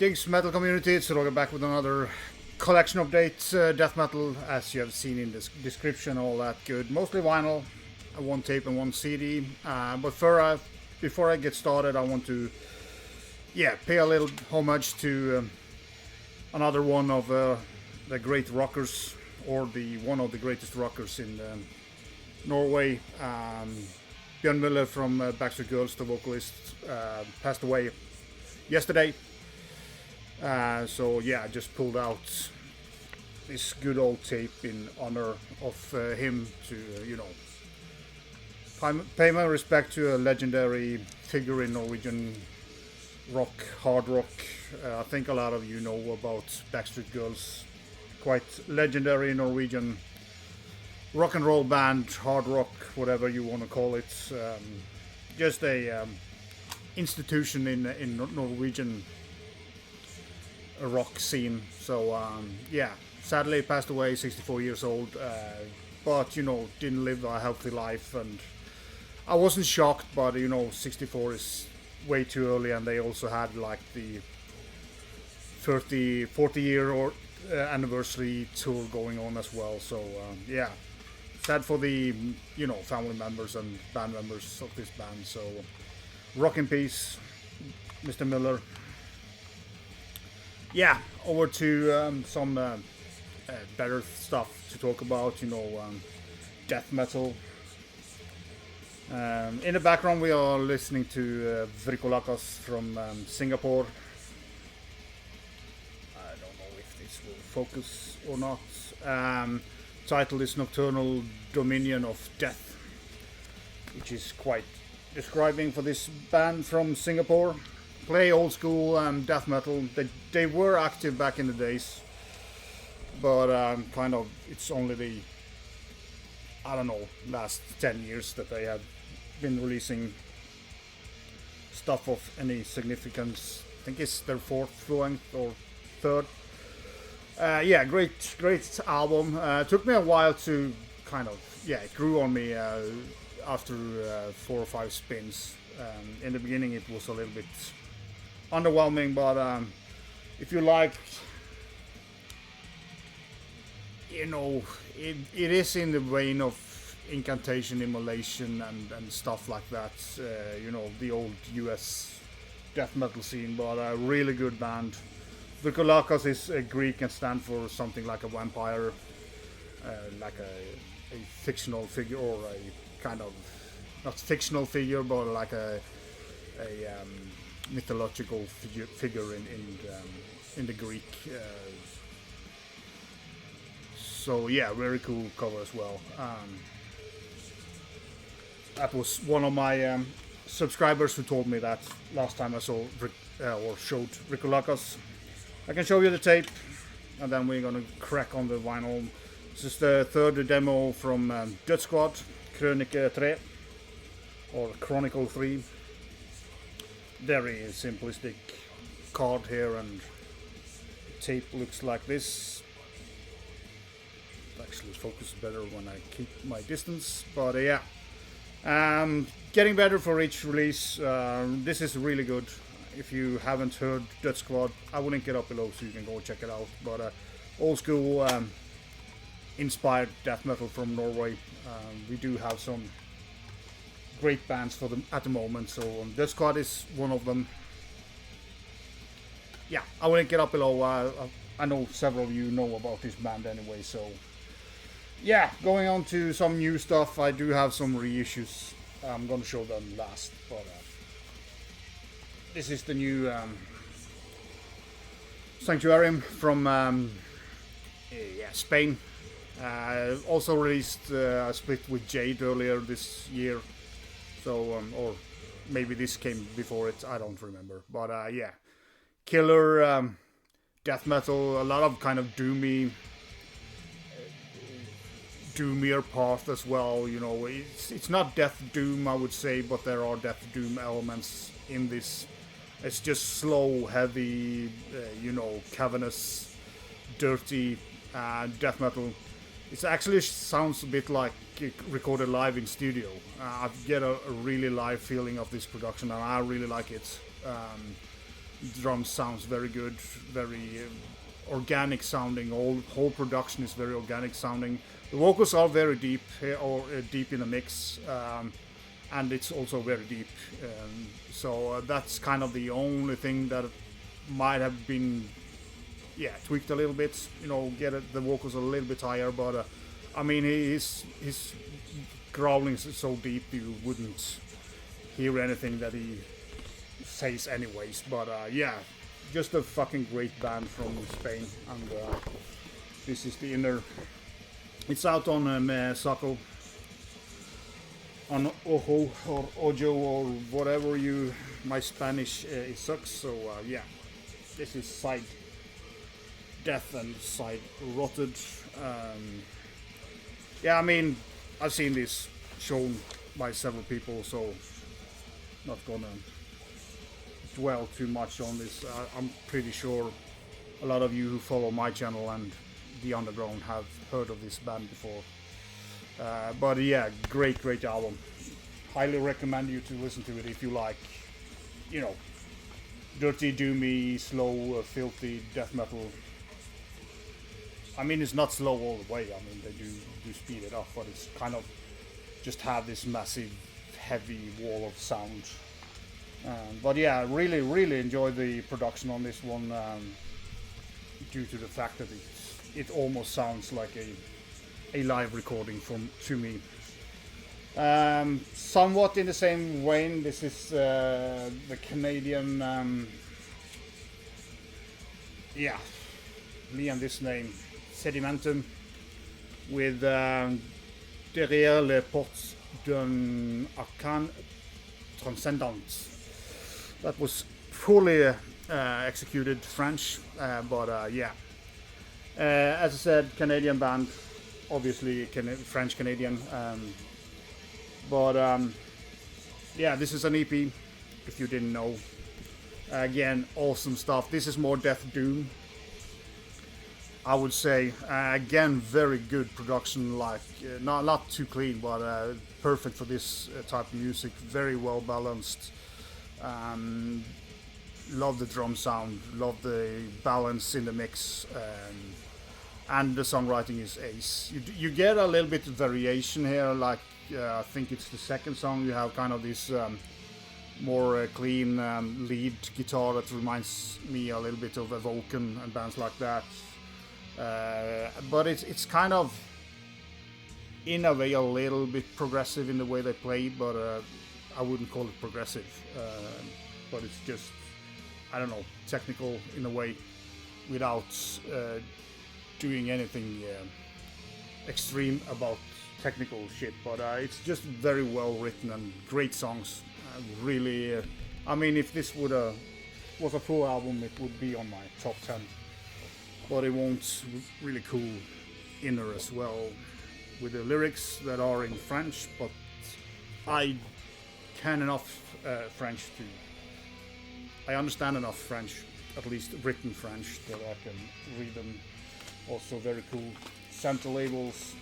Greetings, metal community. It's Roger back with another collection update. Death metal, as you have seen in this description, all that good. Mostly vinyl, one tape and one CD. But before I get started, I want to, pay a little homage to another one of the great rockers, or one of the greatest rockers in Norway. Bjørn Müller from Backstreet Girls, the vocalist, passed away yesterday. I just pulled out this good old tape in honor of him to, pay my respect to a legendary figure in Norwegian rock, hard rock. I think a lot of you know about Backstreet Girls, quite legendary Norwegian rock and roll band, hard rock, whatever you want to call it. Just a institution in Norwegian rock scene. So sadly passed away, 64 years old, but didn't live a healthy life, and I wasn't shocked, but 64 is way too early, and they also had like the 40 year anniversary tour going on as well. So sad for the family members and band members of this band. So rock in peace, Mr. Müller. Over to some better stuff to talk about, death metal. In the background we are listening to Vrykolakas from Singapore. I don't know if this will focus or not. Title is Nocturnal Dominion of Death, which is quite describing for this band from Singapore. Play old school death metal. They were active back in the days, but it's only the last 10 years that they have been releasing stuff of any significance. I think it's their fourth length or third. Great album. Took me a while to it grew on me after 4 or 5 spins. In the beginning it was a little bit underwhelming, but if you liked, it is in the vein of incantation, immolation, and stuff like that. The old US death metal scene, but a really good band. Vrykolakas is Greek and stand for something like a vampire, like a fictional figure, or a kind of not fictional figure, but like a mythological figure in the Greek. Very cool cover as well. That was one of my subscribers who told me that last time I saw or showed Vrykolakas. I can show you the tape, and then we're gonna crack on the vinyl. This is the third demo from Dut Squad, Krønike III, or Chronicle 3. Very simplistic card here, and the tape looks like this. It actually focuses better when I keep my distance, but getting better for each release. This is really good. If you haven't heard Dut Squad, I will link it up below so you can go check it out. But old school inspired death metal from Norway. We do have some great bands for them at the moment, so Dut Squad is one of them. I will link it up below. I know several of you know about this band anyway, so going on to some new stuff. I do have some reissues. I'm gonna show them last, but this is the new Sanctuarium from Spain. Also released a split with Jade earlier this year. So, or maybe this came before it, I don't remember. But killer death metal, a lot of kind of doomier path as well. It's not death doom, I would say, but there are death doom elements in this. It's just slow, heavy, cavernous, dirty death metal. It actually sounds a bit like recorded live in studio. I get a really live feeling of this production, and I really like it. Drum sounds very good, very organic sounding. Whole production is very organic sounding. The vocals are very deep deep in the mix, and it's also very deep. So that's kind of the only thing that might have been, tweaked a little bit. Get the vocals a little bit higher. But I mean, his growling is so deep you wouldn't hear anything that he says anyways. But just a fucking great band from Spain, and this is the inner. It's out on Sako, on Ojo or Ojo or whatever my Spanish it sucks. So this is Side Death and Side Rotted. I mean, I've seen this shown by several people, so not gonna dwell too much on this. I'm pretty sure a lot of you who follow my channel and the underground have heard of this band before. But great album. Highly recommend you to listen to it if you like, dirty, doomy, slow, filthy death metal. I mean, it's not slow all the way. I mean, they do speed it up, but it's kind of just have this massive, heavy wall of sound. But really enjoyed the production on this one, due to the fact that it almost sounds like a live recording to me. Somewhat in the same vein, this is the Canadian, me and this name, Sedimentum, with Derrière les portes d'un Arcane Transcendante. That was fully executed French, but as I said, Canadian band, obviously French-Canadian, but this is an EP, if you didn't know. Again, awesome stuff. This is more death doom, I would say. Again, very good production, like not too clean, but perfect for this type of music. Very well balanced. Love the drum sound, love the balance in the mix, and the songwriting is ace. You get a little bit of variation here, like I think it's the second song, you have kind of this more clean lead guitar that reminds me a little bit of Evoken and bands like that. But it's kind of, in a way, a little bit progressive in the way they play, but I wouldn't call it progressive. But it's just, I don't know, technical in a way, without doing anything extreme about technical shit. But it's just very well written and great songs. Really, I mean, if this was a full album, it would be on my top 10. But it won't. Really cool inner as well, with the lyrics that are in French, but I can enough French to. I understand enough French, at least written French, that I can read them. Also very cool center labels.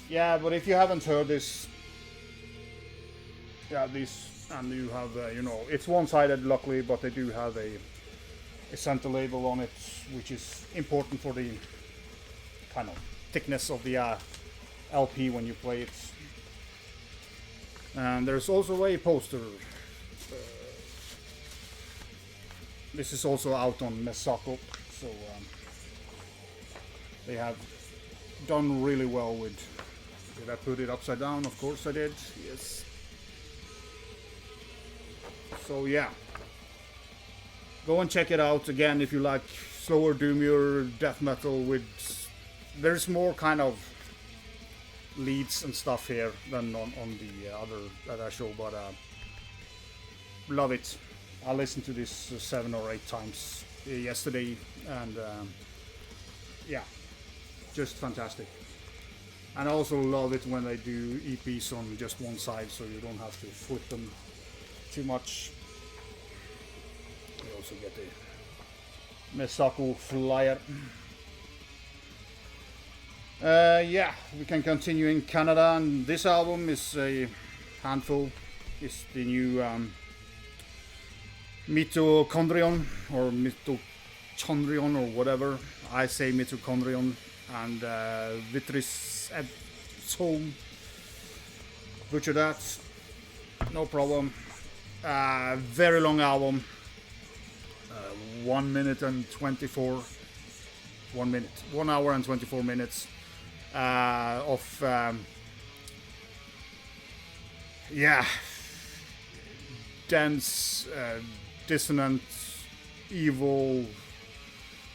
Yeah, but if you haven't heard this, and you have, it's one-sided luckily, but they do have a center label on it, which is important for the kind of thickness of the LP when you play it. And there's also a poster. This is also out on Mesako, so they have done really well with. Did I put it upside down? Of course I did. Yes. So yeah, go and check it out again if you like slower, doomier death metal. There's more kind of leads and stuff here than on the other that I show, but love it. I listened to this 7 or 8 times yesterday, and just fantastic. And I also love it when they do EPs on just one side, so you don't have to flip them too much. You also get the Mesako flyer. We can continue in Canada, and this album is a handful. It's the Mitochondrion or Mitochondrion or whatever. I say Mitochondrion, and Vitriseptome. Butcher that, no problem. Very long album. 1 minute and 24. 1 minute. 1 hour and 24 minutes of dense, dissonant, evil,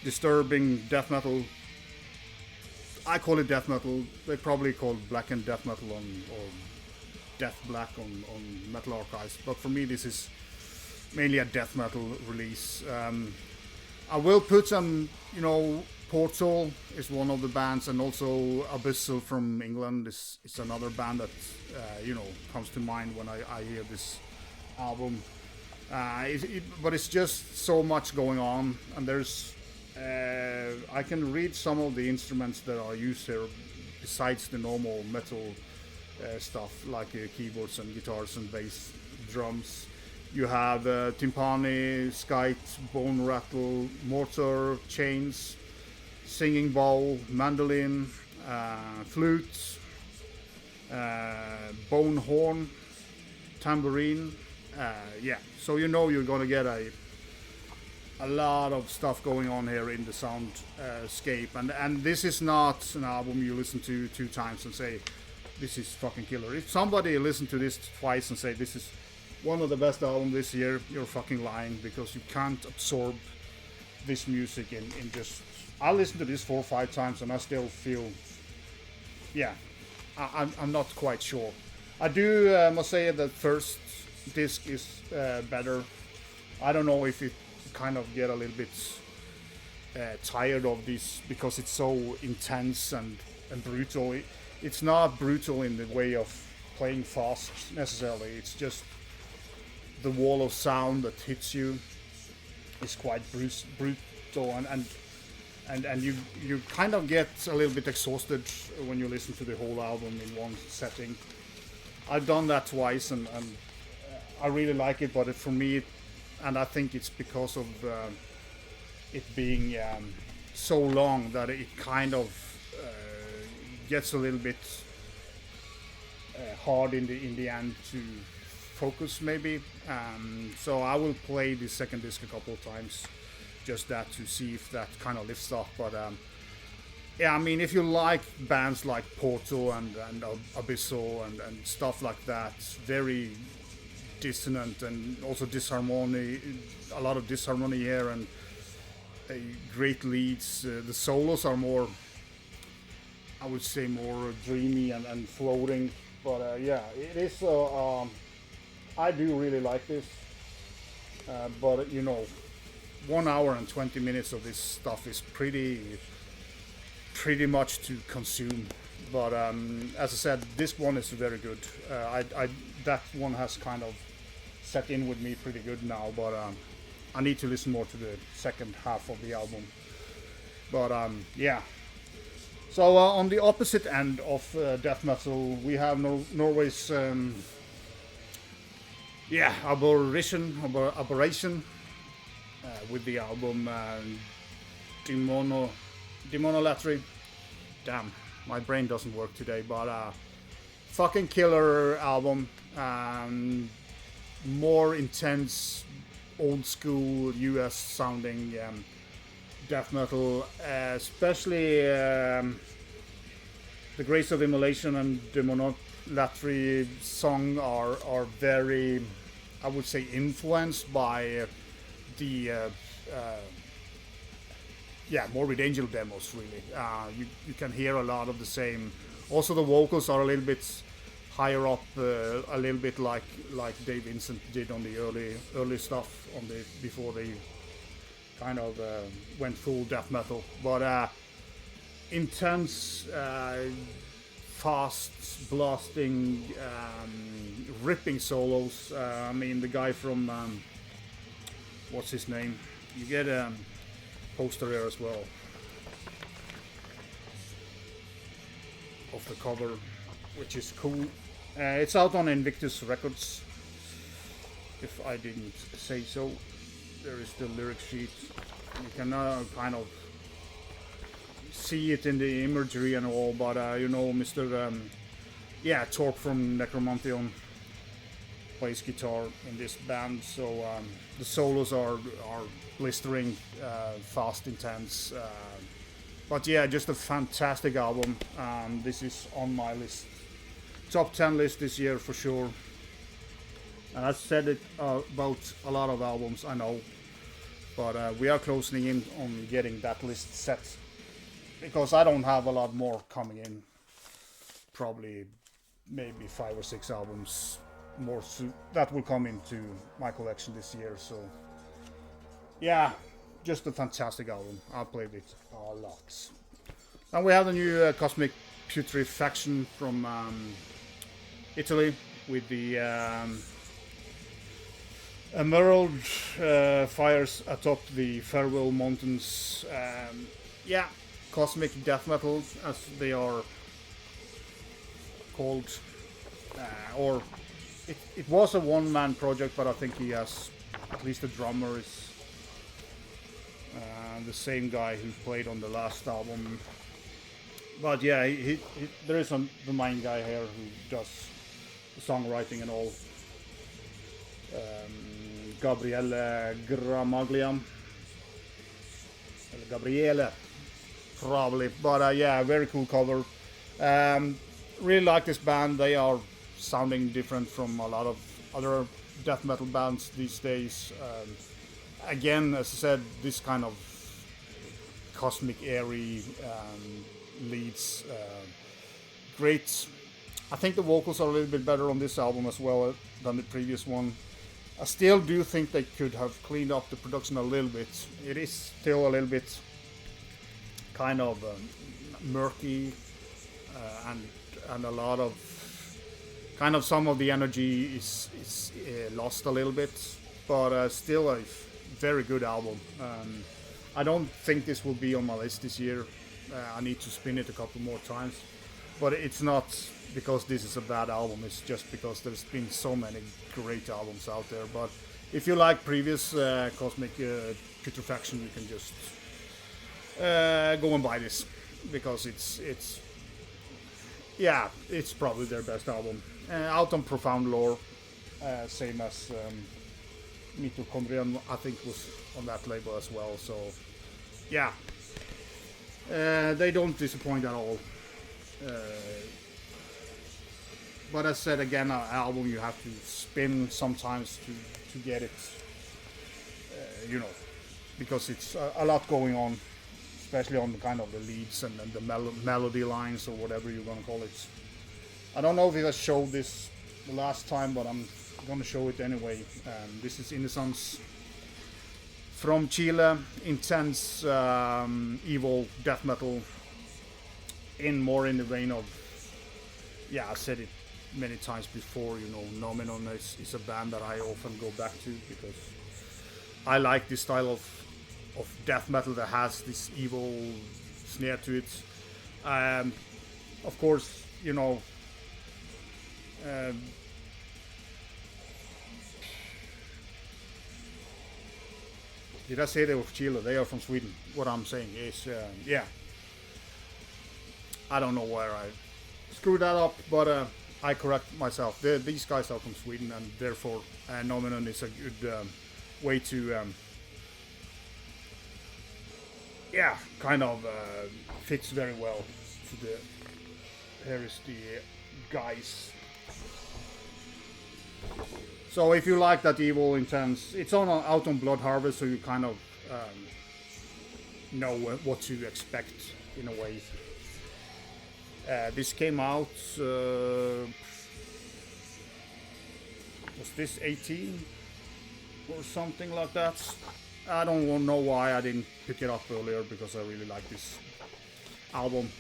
disturbing death metal. I call it death metal. They probably call blackened death metal or death black on Metal Archives. But for me, this is mainly a death metal release. I will put some, Portal is one of the bands, and also Abyssal from England is another band that comes to mind when I hear this album. But it's just so much going on, and there's I can read some of the instruments that are used here besides the normal metal stuff like keyboards and guitars and bass, drums. You have timpani, skite, bone rattle, mortar, chains, singing bowl, mandolin, flute, bone horn, tambourine. So you're gonna get a lot of stuff going on here in the soundscape, and this is not an album you listen to 2 times and say this is fucking killer. If somebody listen to this twice and say this is one of the best albums this year, you're fucking lying, because you can't absorb this music in just... I listened to this 4 or 5 times and I still feel... I'm not quite sure. I do must say that first disc is better. I don't know if it kind of get a little bit tired of this because it's so intense and brutal. It's not brutal in the way of playing fast necessarily. It's just the wall of sound that hits you is quite brutal, and you kind of get a little bit exhausted when you listen to the whole album in one setting. I've done that twice, and I really like it, but for me, and I think it's because of it being so long that it kind of gets a little bit hard in the end to focus, maybe. So I will play the second disc a couple of times, just that to see if that kind of lifts up. But if you like bands like Porto and Abyssal and stuff like that, very dissonant and also disharmony, a lot of disharmony here, and great leads. The solos are more, I would say, more dreamy and floating. But it is. I do really like this. But 1 hour and 20 minutes of this stuff is pretty much to consume. But as I said, this one is very good. That one has kind of set in with me pretty good now, but I need to listen more to the second half of the album. But so on the opposite end of death metal, we have Norway's Abhorration with the album Demonolatry. Damn, my brain doesn't work today, but fucking killer album. More intense, old school US sounding death metal, especially the Grace of Immolation and Demonolatry song are very, I would say, influenced by the Morbid Angel demos, really. You can hear a lot of the same. Also the vocals are a little bit higher up, a little bit like Dave Vincent did on the early stuff before they kind of went full death metal. But intense, fast, blasting, ripping solos. The guy from what's his name? You get a poster here as well of the cover, which is cool. It's out on Invictus Records, if I didn't say so. there is the lyric sheet. You can kind of see it in the imagery and all, but you know, Mr. Torp from Necromantheon plays guitar in this band, so the solos are blistering, fast, intense. But yeah, just a fantastic album. This is on my list, top 10 list this year for sure. And I've said it about a lot of albums, I know, but we are closing in on getting that list set, because I don't have a lot more coming in. Probably maybe 5 or 6 albums more that will come into my collection this year. So yeah, just a fantastic album. I played it a lot. And we have the new Cosmic Putrefaction from Italy with the Emerald fires atop the Farewell Mountains. Cosmic death metal, as they are called, or it was a one-man project, but I think he has, at least the drummer is the same guy who played on the last album. But yeah, there is the main guy here who does the songwriting and all. Gabriele Gramaglia. Gabriele, probably. But yeah, very cool cover. Really like this band. They are sounding different from a lot of other death metal bands these days. Again, as I said, this kind of cosmic airy leads. Great. I think the vocals are a little bit better on this album as well than the previous one. I still do think they could have cleaned up the production a little bit. It is still a little bit kind of murky, and a lot of kind of some of the energy is lost a little bit, but still a very good album. I don't think this will be on my list this year. I need to spin it a couple more times, but it's not because this is a bad album. It's just because there's been so many great albums out there. But if you like previous Cosmic Putrefaction, you can just go and buy this, because it's probably their best album. Out on Profound Lore, same as Mitochondrion, I think, was on that label as well. So yeah, they don't disappoint at all. But as said, again, an album you have to spin sometimes to get it, because it's a lot going on, especially on the kind of the leads and the melody lines, or whatever you're gonna call it. I don't know if I showed this the last time, but I'm gonna show it anyway. This is Inisans from Chile, intense evil death metal, more in the vein of, I said it many times before, Dominon is a band that I often go back to, because I like this style of death metal that has this evil snare to it. Of course, did I say they were from Chile? They are from Sweden. What I'm saying is, I don't know where I screwed that up, but I correct myself. These guys are from Sweden, and therefore Dominon is a good way to kind of fits very well to the. Here is the guys. So if you like that evil, intense, it's out on Blood Harvest, so you kind of know what to expect in a way. This came out, was this 18 or something like that? I don't know why I didn't pick it up earlier, because I really like this album.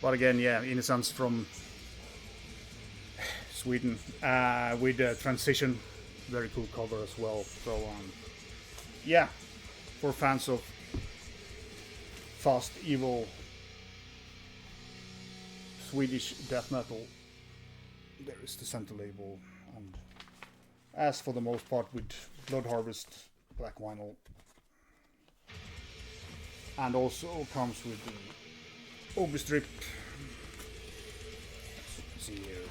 But again, Inisans from Sweden, with the Transition, very cool cover as well. So for fans of fast, evil Swedish death metal, there is the center label. And as for the most part with Blood Harvest, black vinyl. And also comes with the Obi-strip. See here,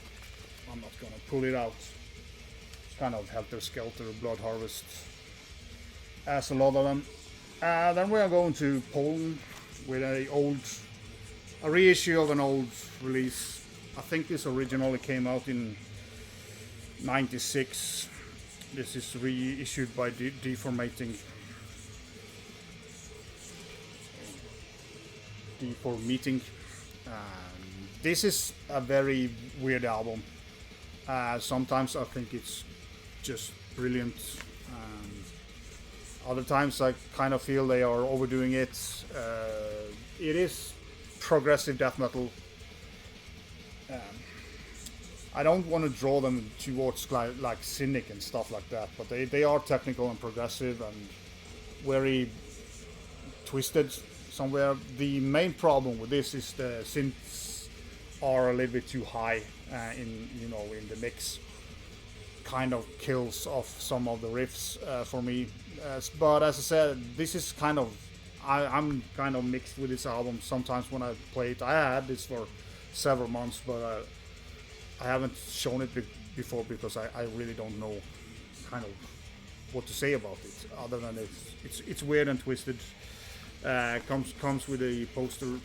I'm not gonna pull it out. It's kind of helter-skelter, blood harvest, as a lot of them. Then we are going to Poland with a reissue of an old release. I think this originally came out in '96. This is reissued by Deformating. Deformating. This is a very weird album. Sometimes I think it's just brilliant. Other times I kind of feel they are overdoing it. It is progressive death metal. I don't want to draw them towards like Cynic and stuff like that, but they are technical and progressive and very twisted somewhere. The main problem with this is the synths are a little bit too high in the mix. Kind of kills off some of the riffs for me. But as I said, this is kind of I'm kind of mixed with this album. Sometimes when I play it, I had this for several months, but I haven't shown it before because I really don't know kind of what to say about it other than it's weird and twisted. Comes with a poster.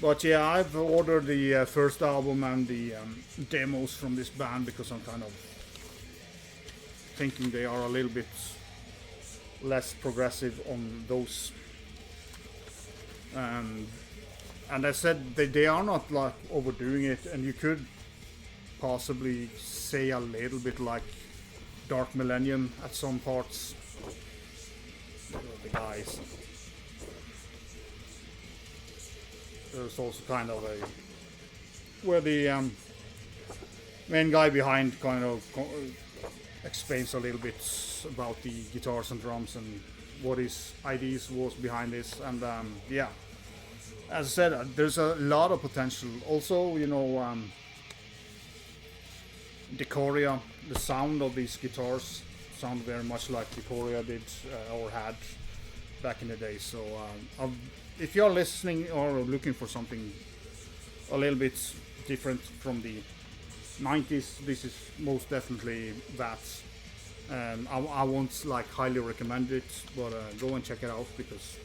But yeah, I've ordered the first album and the demos from this band because I'm kind of thinking they are a little bit less progressive on those. And I said they are not like overdoing it, and you could possibly say a little bit like Dark Millennium at some parts. The guys. There's also kind of where the main guy behind kind of explains a little bit about the guitars and drums and what his ideas was behind this, and yeah, as I said, there's a lot of potential. Also, Decoria, the sound of these guitars sound very much like Decoria did or had back in the day. So if you're listening or looking for something a little bit different from the 90s, this is most definitely that. I won't like highly recommend it, but go and check it out because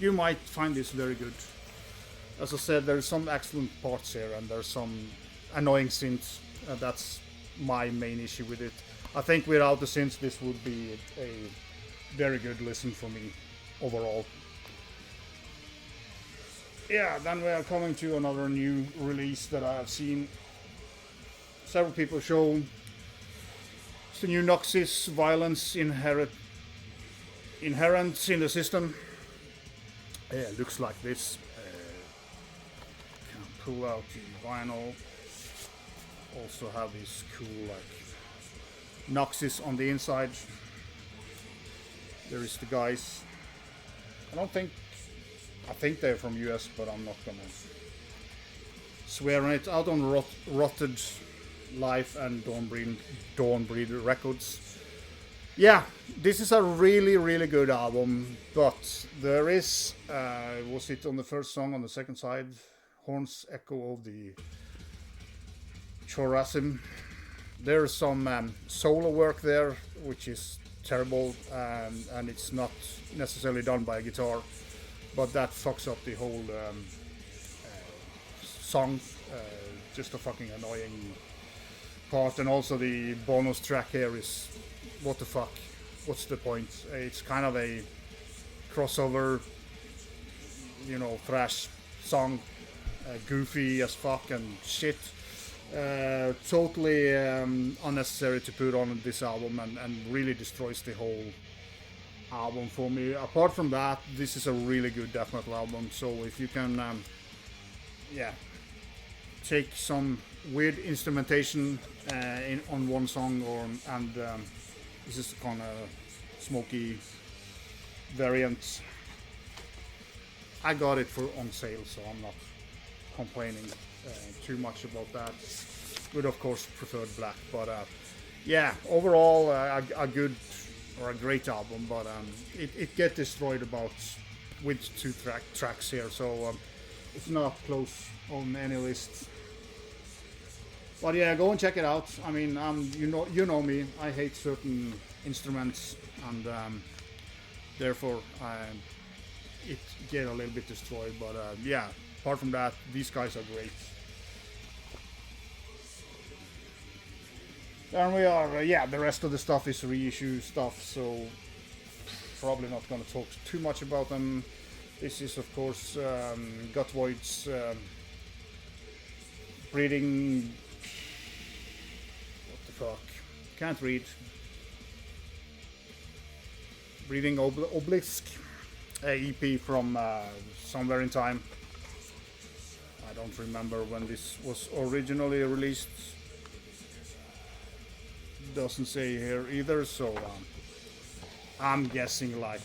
you might find this very good. As I said, there's some excellent parts here and there's some annoying synths. That's my main issue with it. I think without the synths this would be a very good listen for me overall. Yeah, then we are coming to another new release that I have seen several people show. It's the new Noxis Violence inherent in the system. Yeah, it looks like this. Can pull out the vinyl. Also have this cool like Noxis on the inside. There is the guys. I think they're from US, but I'm not gonna swear on it. Out on Rotted Life and Dawnbreed Records. Yeah, this is a really, really good album, but there is, was it on the first song on the second side? Horns Echo of the Chorasim. There's some solo work there, which is terrible, and it's not necessarily done by a guitar, but that fucks up the whole song. Just a fucking annoying part, and also the bonus track here is what the fuck, what's the point? It's kind of a crossover, thrash song, goofy as fuck and shit. Totally unnecessary to put on this album, and really destroys the whole album for me. Apart from that, this is a really good death metal album, so if you can take some weird instrumentation on one song, and this is kind of smoky variant. I got it on sale, so I'm not complaining too much about that. Would of course preferred black, but yeah, overall a good or a great album, but it get destroyed about with two tracks here, so it's not close on any list. But yeah, go and check it out. I mean, you know me. I hate certain instruments, and therefore it get a little bit destroyed. But yeah, apart from that, these guys are great. There we are. Yeah, the rest of the stuff is reissue stuff, so probably not going to talk too much about them. This is, of course, Gutvoid's breeding. What the fuck? Can't read. Breeding Obelisk. EP from somewhere in time. I don't remember when this was originally released. Doesn't say here either, so I'm guessing like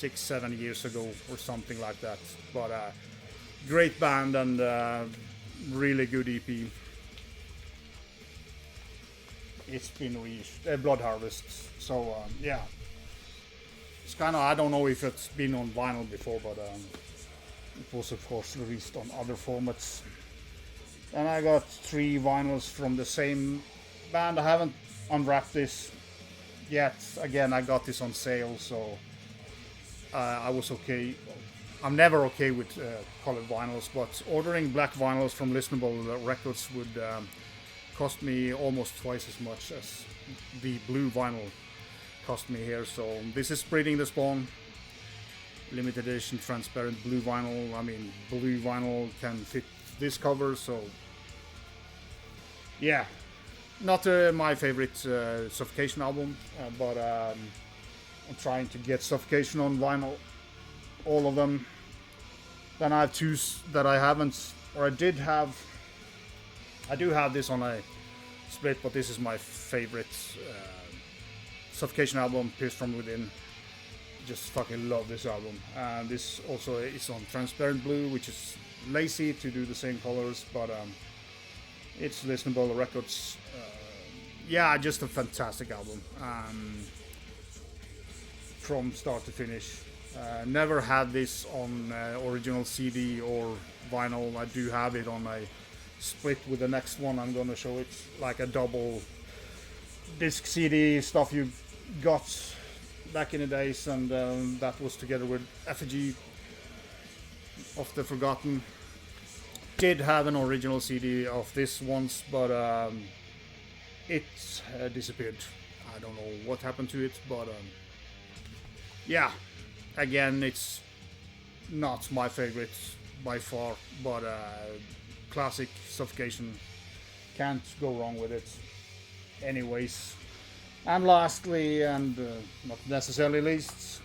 6-7 years ago or something like that. But great band and really good EP. It's been reissued, Blood Harvest. So yeah, it's kind of, I don't know if it's been on vinyl before, but it was of course released on other formats. And I got 3 vinyls from the same band. I haven't unwrapped this yet. Again, I got this on sale, so I was okay. I'm never okay with colored vinyls, but ordering black vinyls from Listenable Records would cost me almost twice as much as the blue vinyl cost me here. So this is Breeding the Spawn, limited edition transparent blue vinyl. I mean, blue vinyl can fit this cover, so yeah. Not my favorite Suffocation album, but I'm trying to get Suffocation on vinyl, all of them. Then I have 2 that I haven't, or I did have. I do have this on a split, but this is my favorite Suffocation album, Pierced from Within. Just fucking love this album. And this also is on transparent blue, which is lazy to do the same colors, but it's Listenable Records. Yeah, just a fantastic album from start to finish. Never had this on original CD or vinyl. I do have it on a split with the next one. I'm gonna show it, like a double disc CD stuff you got back in the days, and that was together with Effigy of the Forgotten. Did have an original CD of this once, but it disappeared. I don't know what happened to it, but yeah, again, it's not my favorite by far, but classic Suffocation, can't go wrong with it anyways. And lastly, and not necessarily least,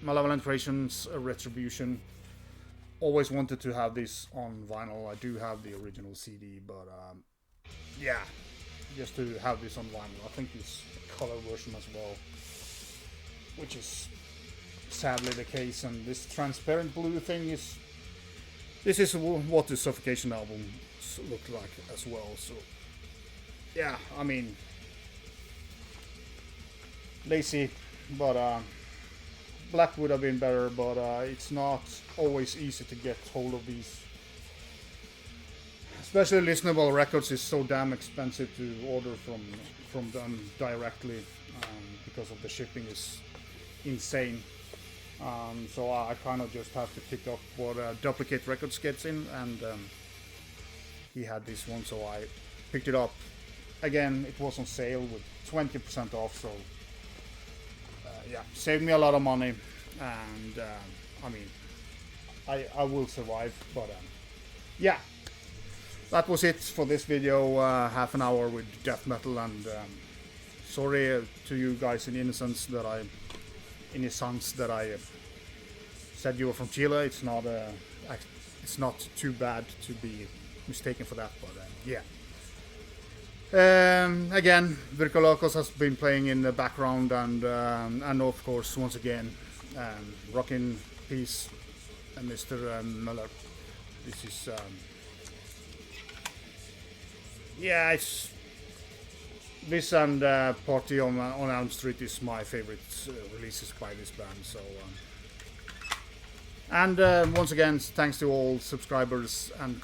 Malevolent Creations, Retribution. Always wanted to have this on vinyl. I do have the original CD, but yeah, just to have this on vinyl. I think it's a color version as well, which is sadly the case. And this transparent blue thing is, this is what the Suffocation album looked like as well. So yeah, I mean, lazy, but black would have been better, but it's not always easy to get hold of these. Especially Listenable Records is so damn expensive to order from them directly, because of the shipping is insane. So I kind of just have to pick up what Duplicate Records gets in, and he had this one, so I picked it up. Again, it was on sale with 20% off, so yeah, saved me a lot of money, and I mean, I will survive, but yeah, that was it for this video. Half an hour with death metal, and sorry to you guys in Inisans that I said you were from Chile. It's not too bad to be mistaken for that, but yeah. Again, Vrykolakas has been playing in the background, and of course, once again, rockin' peace, Mr. Müller. This is yeah, it's this and Party on Elm Street is my favorite releases by this band. So, and once again, thanks to all subscribers and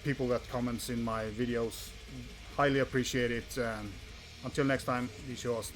people that comments in my videos. Highly appreciate it. Until next time, vi kör oss.